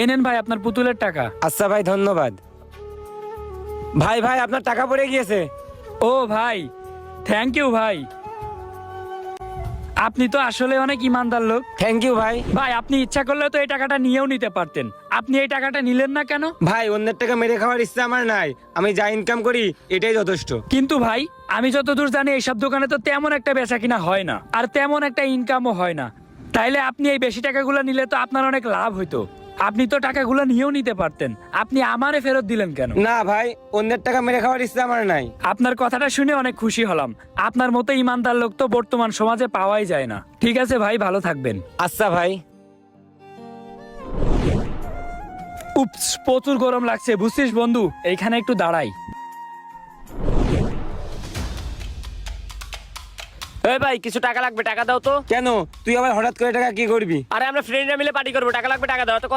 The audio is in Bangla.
এনেন ভাই আপনার পুতুলের টাকা। আচ্ছা ভাই, ধন্যবাদ। ভাই ভাই, আপনার টাকা পড়ে গিয়েছে। ও ভাই, থ্যাংক ইউ ভাই। আপনি তো আসলে অনেক ইমানদার লোক। থ্যাংক ইউ ভাই। ভাই আপনি ইচ্ছা করলে তো এই টাকাটা নিয়েও নিতে পারতেন, আপনি এই টাকাটা নিলেন না কেন? ভাই, অন্যের টাকা মেরে খাওয়ার ইচ্ছা আমার নাই। আমি যা ইনকাম করি এটাই যথেষ্ট। কিন্তু ভাই আমি যতদূর জানি এইসব দোকানে তো তেমন একটা বেচা কিনা হয় না, আর তেমন একটা ইনকামও হয় না। তাইলে আপনি এই বেশি টাকাগুলো নিলে তো আপনার অনেক লাভ হইতো। আপনি তো টাকাগুলো নিয়েও নিতে পারতেন, আপনি আমারে ফেরত দিলেন কেন? না ভাই, অন্যের টাকা মেরে খাওয়ার ইচ্ছা আমার নাই। আপনার কথাটা শুনে অনেক খুশি হলাম। আপনার মতো ইমানদার লোক তো বর্তমান সমাজে পাওয়াই যায় না। ঠিক আছে ভাই, ভালো থাকবেন। আচ্ছা ভাই। উপস, প্রচুর গরম লাগছে বুঝছিস বন্ধু, এইখানে একটু দাঁড়াই। এই ভাই কিছু টাকা লাগবে, টাকা দাও তো। কেন, তুই আবার হঠাৎ করে টাকা কি করবি? আরে আমরা ফ্রেন্ডরা মিলে পার্টি করবো, টাকা লাগবে, টাকা দাও। তো